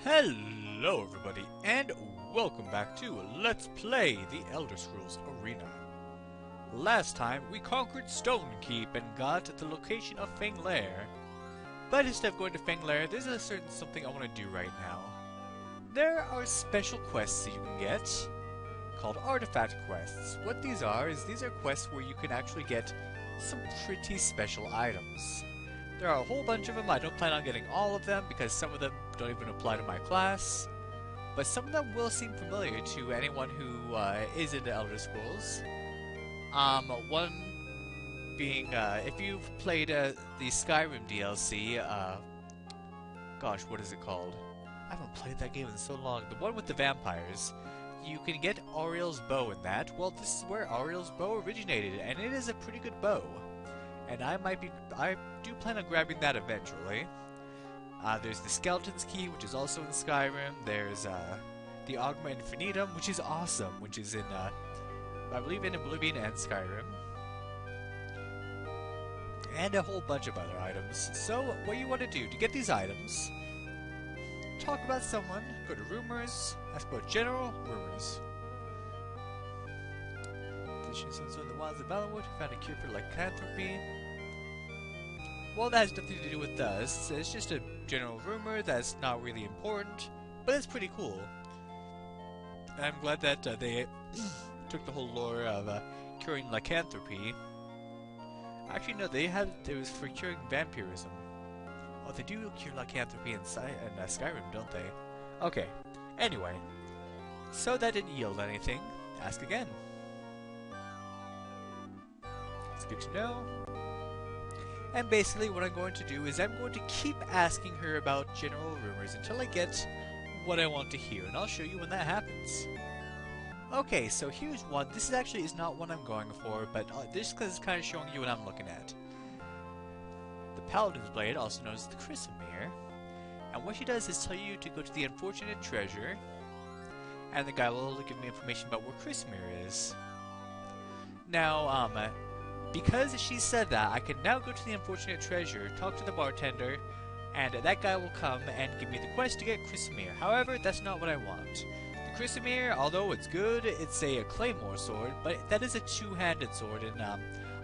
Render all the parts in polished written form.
Hello everybody, and welcome back to Let's Play The Elder Scrolls Arena. Last time, we conquered Stonekeep and got the location of Fenglair. But instead of going to Fenglair, there's a certain something I want to do right now. There are special quests that you can get, called Artifact Quests. What these are is these are quests where you can actually get some pretty special items. There are a whole bunch of them. I don't plan on getting all of them because some of them don't even apply to my class. But some of them will seem familiar to anyone who is into Elder Scrolls. One being, if you've played the Skyrim DLC, gosh, what is it called? I haven't played that game in so long. The one with the vampires. You can get Auriel's bow in that. Well, this is where Auriel's bow originated, and it is a pretty good bow. And I do plan on grabbing that eventually. There's the Skeleton's Key, which is also in Skyrim. There's the Augma Infinitum, which is awesome, which is in, I believe, in Oblivion and Skyrim. And a whole bunch of other items. So, what you want to do to get these items, talk about someone, go to rumors, ask about general rumors. Also in the wilds of Valenwood, found a cure for lycanthropy. Well, that has nothing to do with us. It's just a general rumor that's not really important, but it's pretty cool. And I'm glad that they took the whole lore of curing lycanthropy. Actually, no, it was for curing vampirism. Oh, they do cure lycanthropy in Skyrim, don't they? Okay. Anyway, so that didn't yield anything. Ask again. It's good to know. And basically what I'm going to do is I'm going to keep asking her about general rumors until I get what I want to hear, and I'll show you when that happens. Okay, so here's one. This is not one I'm going for, but this is kind of showing you what I'm looking at. The Paladin's Blade, also known as the Chrysamere, and what she does is tell you to go to the Unfortunate Treasure, and the guy will give me information about where Chrysamere is. Now, because she said that, I can now go to the Unfortunate Treasure, talk to the bartender, and that guy will come and give me the quest to get Chrysamere. However, that's not what I want. The Chrysamere, although it's good, it's a claymore sword, but that is a two-handed sword, and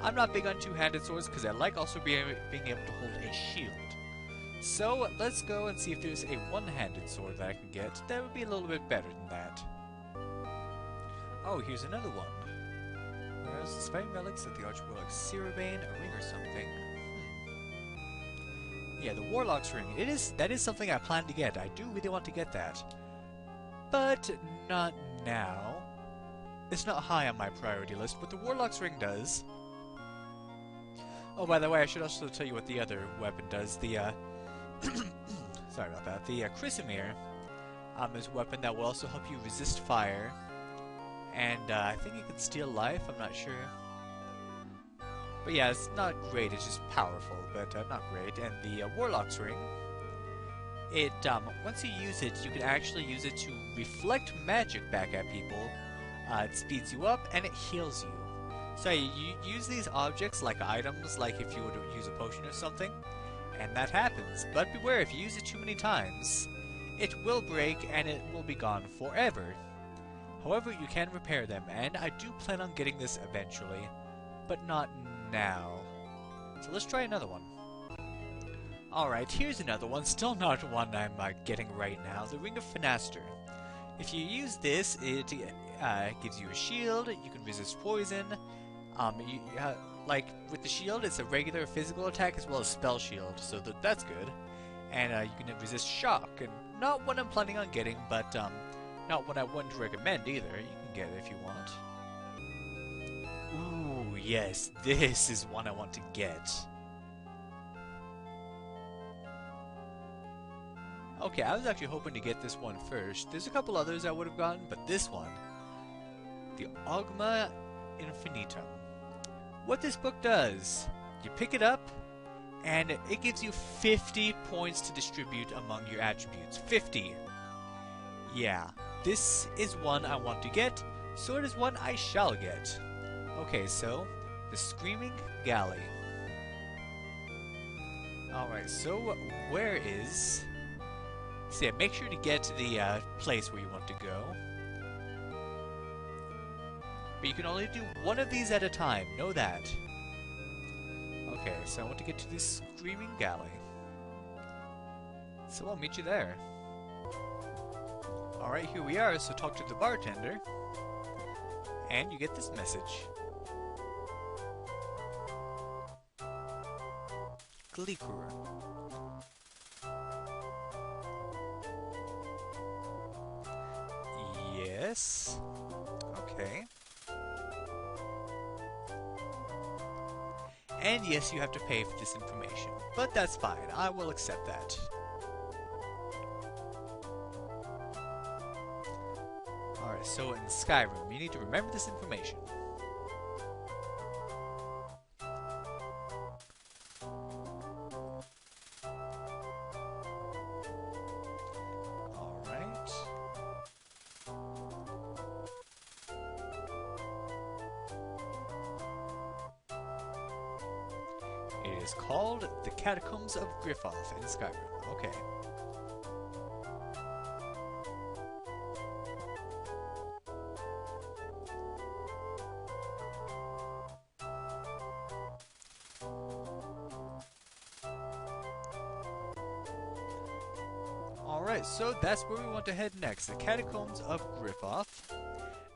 I'm not big on two-handed swords because I like also being able to hold a shield. So let's go and see if there's a one-handed sword that I can get. That would be a little bit better than that. Oh, here's another one. Whereas fighting relics at the Archwarlock Ciribane, a ring or something. Yeah, the Warlock's ring. That is something I plan to get. I do really want to get that. But not now. It's not high on my priority list, but the Warlock's ring does. Oh, by the way, I should also tell you what the other weapon does. The sorry about that. The Chrysamere is a weapon that will also help you resist fire. And I think it can steal life, I'm not sure. But yeah, it's not great, it's just powerful, but not great. And the Warlock's Ring, once you use it, you can actually use it to reflect magic back at people. It speeds you up, and it heals you. So you use these objects like items, like if you were to use a potion or something, and that happens. But beware, if you use it too many times, it will break, and it will be gone forever. However, you can repair them, and I do plan on getting this eventually, but not now. So let's try another one. Alright, here's another one, still not one I'm getting right now, the Ring of Fenaster. If you use this, it gives you a shield, you can resist poison, like with the shield, it's a regular physical attack as well as spell shield, so that's good. And you can resist shock, and not what I'm planning on getting, but not what I wouldn't recommend either. You can get it if you want. Ooh, yes, this is one I want to get. Okay, I was actually hoping to get this one first. There's a couple others I would have gotten, but this one, the Augma Infinitum. What this book does, you pick it up, and it gives you 50 points to distribute among your attributes. 50! Yeah. This is one I want to get, so it is one I shall get. Okay, so, the Screaming Galley. Alright, so where is So yeah, make sure to get to the place where you want to go. But you can only do one of these at a time, know that. Okay, so I want to get to this Screaming Galley. So I'll meet you there. Alright, here we are, so talk to the bartender. And you get this message. Gleekur. Yes. Okay. And yes, you have to pay for this information. But that's fine, I will accept that. Alright, so in Skyrim, you need to remember this information. Alright. It is called the Catacombs of Griffoth in Skyrim. Okay. Alright, so that's where we want to head next, the Catacombs of Griffoth.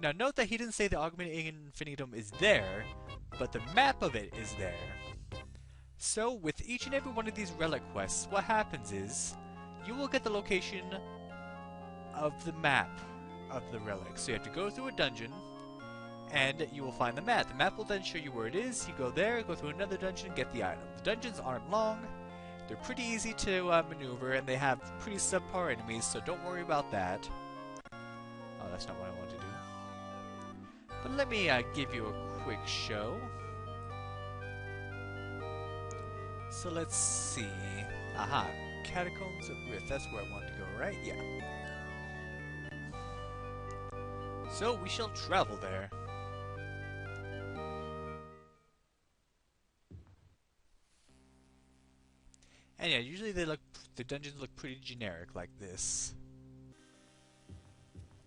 Now note that he didn't say the Augmented Infinitum is there, but the map of it is there. So with each and every one of these relic quests, what happens is, you will get the location of the map of the relic. So you have to go through a dungeon, and you will find the map. The map will then show you where it is, you go there, go through another dungeon, get the item. The dungeons aren't long, they're pretty easy to maneuver, and they have pretty subpar enemies, so don't worry about that. Oh, that's not what I want to do. But let me give you a quick show. So let's see. Aha, Catacombs of Griffoth, that's where I want to go, right? Yeah. So we shall travel there. And yeah, usually the dungeons look pretty generic like this.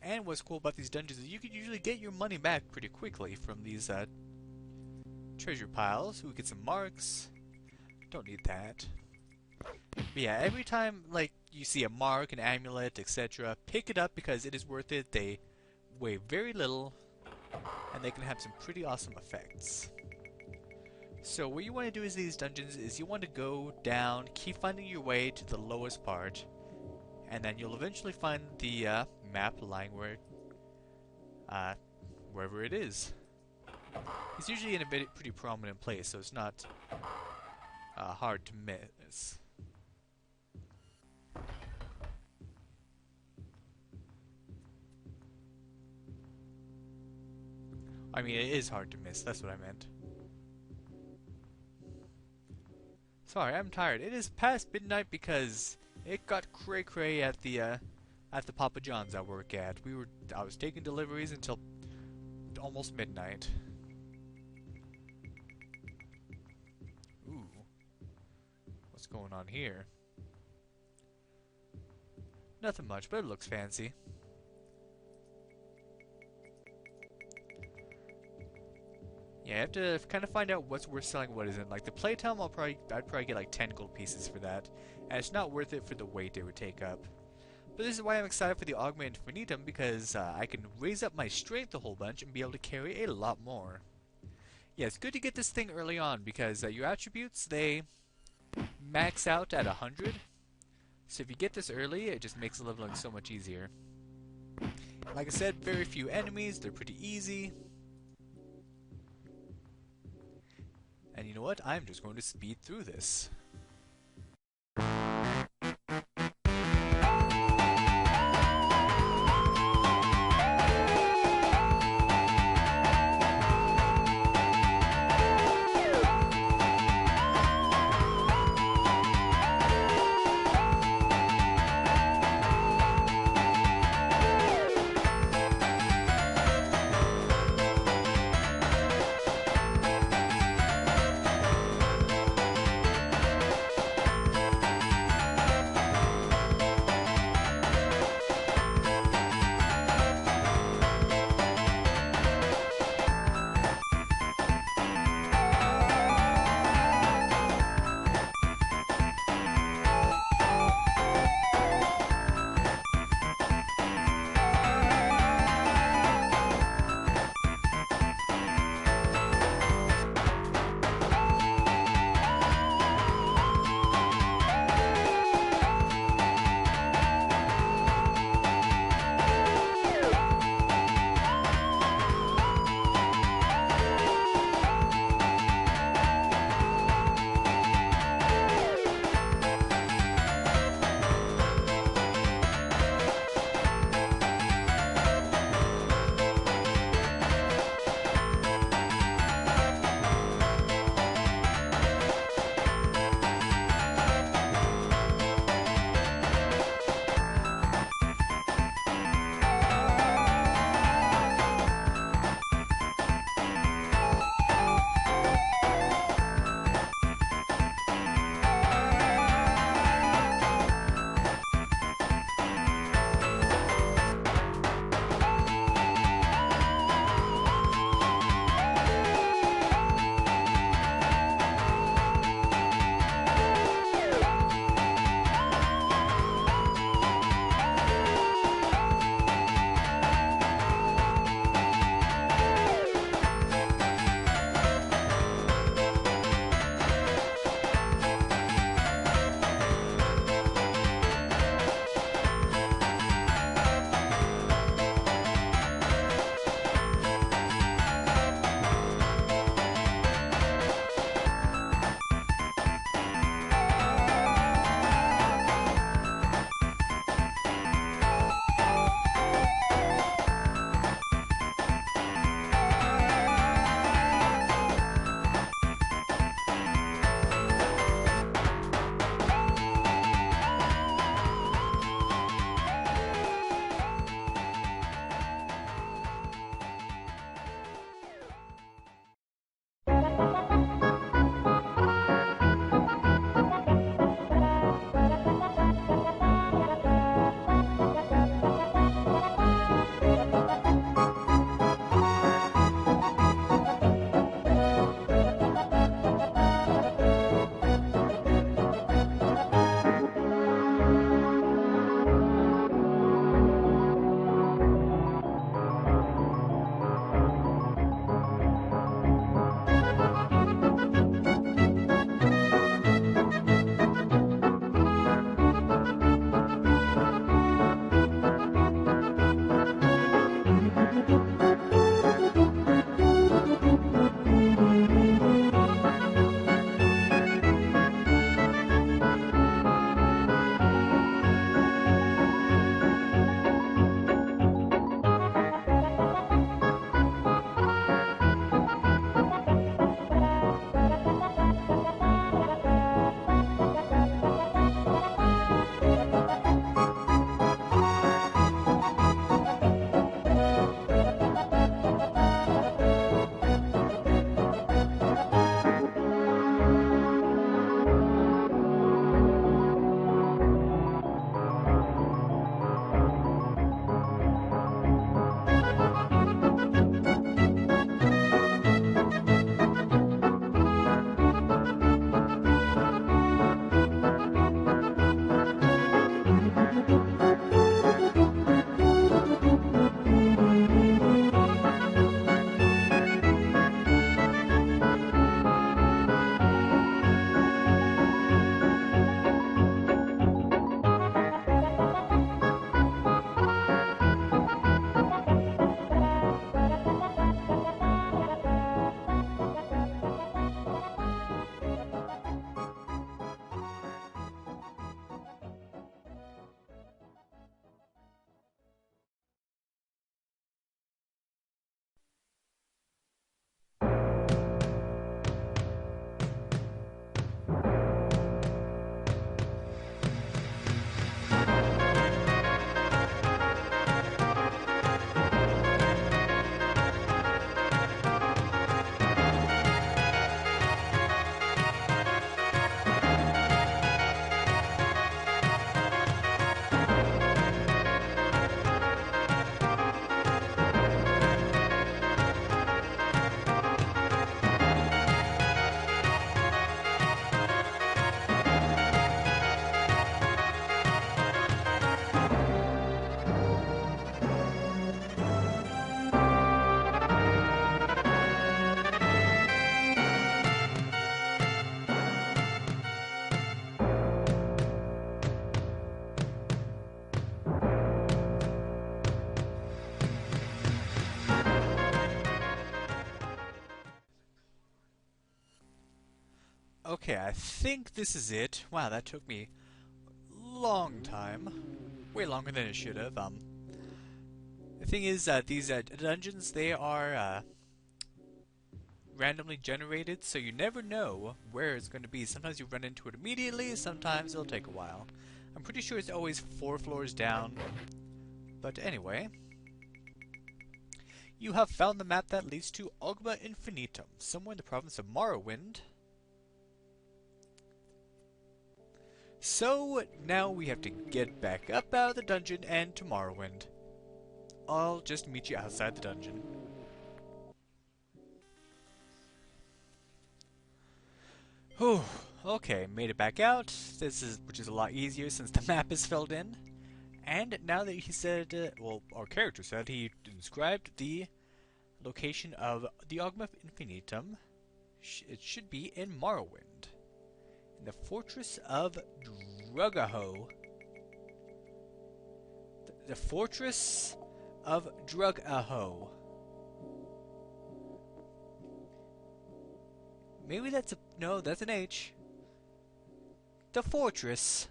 And what's cool about these dungeons is you can usually get your money back pretty quickly from these treasure piles. We get some marks. Don't need that. But yeah, every time like you see a mark, an amulet, etc., pick it up because it is worth it. They weigh very little, and they can have some pretty awesome effects. So what you want to do is these dungeons is you want to go down, keep finding your way to the lowest part, and then you'll eventually find the map lying where, wherever it is. It's usually in a pretty prominent place, so it's not hard to miss. I mean, it is hard to miss, that's what I meant. Sorry, I'm tired. It is past midnight because it got cray-cray at the Papa John's I work at. I was taking deliveries until almost midnight. Ooh. What's going on here? Nothing much, but it looks fancy. Yeah, I have to kind of find out what's worth selling, what isn't. Like the plate helm, I'd probably get like 10 gold pieces for that, and it's not worth it for the weight it would take up. But this is why I'm excited for the Augmented Infinitum, because I can raise up my strength a whole bunch and be able to carry a lot more. Yeah, it's good to get this thing early on, because your attributes, they max out at 100. So if you get this early, it just makes leveling so much easier. Like I said, very few enemies, they're pretty easy. And you know what? I'm just going to speed through this. Okay, I think this is it. Wow, that took me a long time. Way longer than it should have. The thing is, these dungeons, they are randomly generated, so you never know where it's going to be. Sometimes you run into it immediately, sometimes it'll take a while. I'm pretty sure it's always 4 floors down. But anyway, you have found the map that leads to Ogma Infinitum, somewhere in the province of Morrowind. So now we have to get back up out of the dungeon and to Morrowind. I'll just meet you outside the dungeon. Whew, okay, made it back out. Which is a lot easier since the map is filled in. And now that he said, well, our character said he described the location of the Ogma Infinitum, it should be in Morrowind, in the Fortress of Drugaho. The Fortress of Drugaho. Maybe that's a... no, that's an H. The Fortress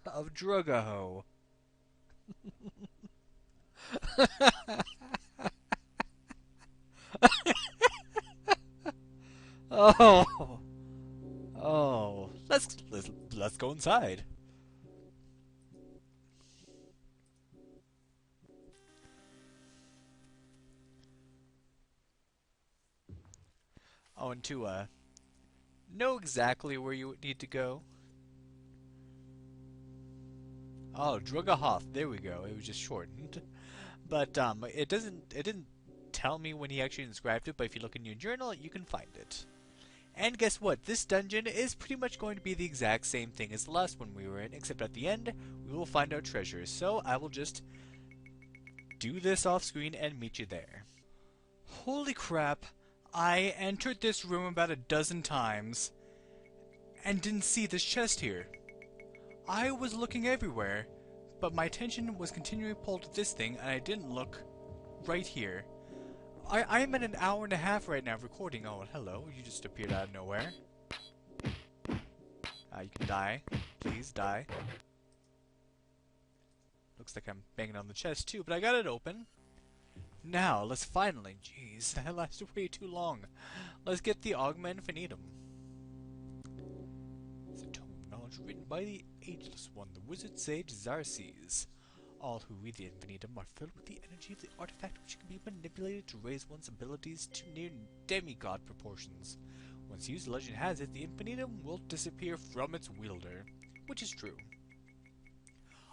of Drugaho. Oh. Oh. Let's go inside. Oh, and to know exactly where you need to go. Oh, Drugahoth. There we go. It was just shortened. But it didn't tell me when he actually inscribed it, but if you look in your journal, you can find it. And guess what? This dungeon is pretty much going to be the exact same thing as the last one we were in, except at the end, we will find our treasures. So I will just do this off screen and meet you there. Holy crap, I entered this room about a dozen times and didn't see this chest here. I was looking everywhere, but my attention was continually pulled to this thing and I didn't look right here. I'm at an hour and a half right now recording. Oh, hello, you just appeared out of nowhere. You can die. Please, die. Looks like I'm banging on the chest too, but I got it open. Now, let's finally... Jeez, that lasted way too long. Let's get the Ogma Infinitum. It's a tome of knowledge written by the Ageless One, the wizard sage Xarxes. All who read the Infinitum are filled with the energy of the artifact, which can be manipulated to raise one's abilities to near demigod proportions. Once used, legend has it, the Infinitum will disappear from its wielder, which is true.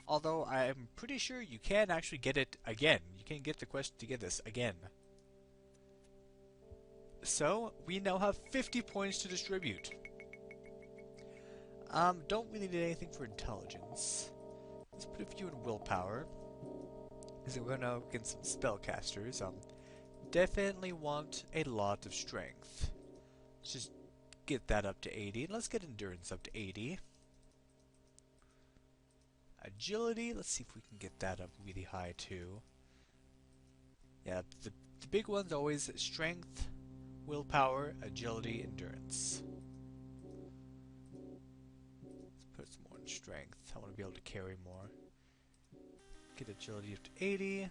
Although I'm pretty sure you can actually get it again. You can get the quest to get this again. So, we now have 50 points to distribute. Don't really need anything for intelligence. Let's put a few in willpower, because we're going up against some spellcasters. Definitely want a lot of strength. Let's just get that up to 80. Let's get endurance up to 80. Agility, let's see if we can get that up really high too. Yeah, the big one's always strength, willpower, agility, endurance. Let's put some more in strength. I want to be able to carry more. Get agility up to 80.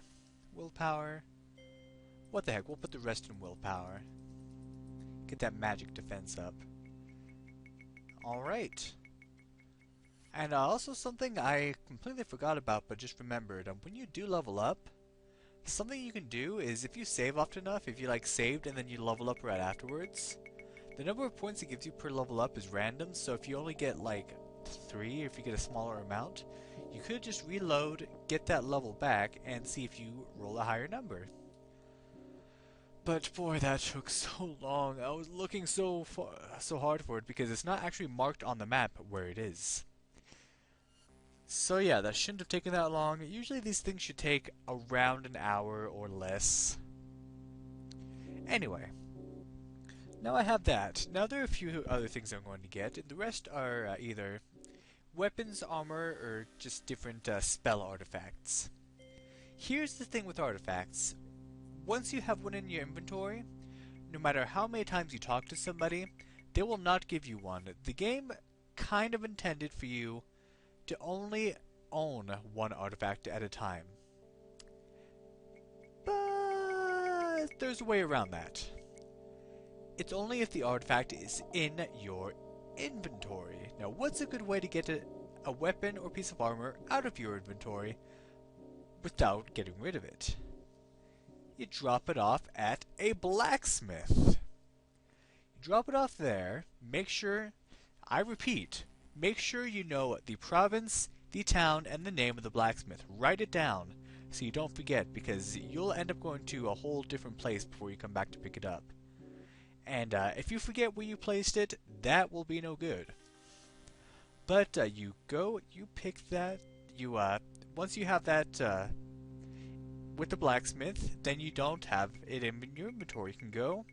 Willpower. What the heck, we'll put the rest in willpower. Get that magic defense up. Alright. And also something I completely forgot about but just remembered. When you do level up, something you can do is if you save often enough, if you like saved and then you level up right afterwards, the number of points it gives you per level up is random, so if you only get like 3, or if you get a smaller amount, you could just reload, get that level back, and see if you roll a higher number. But boy, that took so long. I was looking so hard for it because it's not actually marked on the map where it is. So yeah, that shouldn't have taken that long. Usually these things should take around an hour or less. Anyway, now I have that. Now there are a few other things I'm going to get. The rest are either weapons, armor, or just different spell artifacts. Here's the thing with artifacts. Once you have one in your inventory, no matter how many times you talk to somebody, they will not give you one. The game kind of intended for you to only own one artifact at a time. But there's a way around that. It's only if the artifact is in your inventory. Now, what's a good way to get a weapon or piece of armor out of your inventory without getting rid of it? You drop it off at a blacksmith. You drop it off there. Make sure, I repeat, make sure you know the province, the town, and the name of the blacksmith. Write it down so you don't forget, because you'll end up going to a whole different place before you come back to pick it up. And if you forget where you placed it, that will be no good. But you go, you pick that, once you have that with the blacksmith, then you don't have it in your inventory. You can go,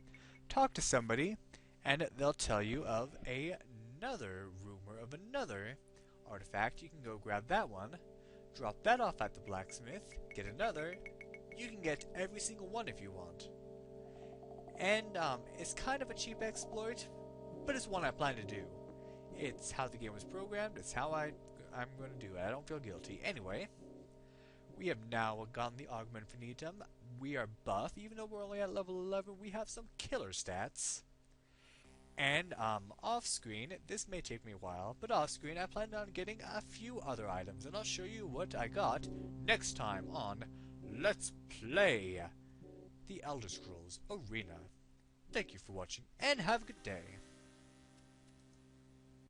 talk to somebody, and they'll tell you of another rumor of another artifact. You can go grab that one, drop that off at the blacksmith, get another. You can get every single one if you want. And it's kind of a cheap exploit, but it's one I plan to do. It's how the game was programmed, it's how I'm going to do it. I don't feel guilty. Anyway, we have now gotten the Augment Infinitum. We are buff, even though we're only at level 11, we have some killer stats. And off screen, this may take me a while, but off screen I plan on getting a few other items, and I'll show you what I got next time on Let's Play The Elder Scrolls Arena. Thank you for watching, and have a good day.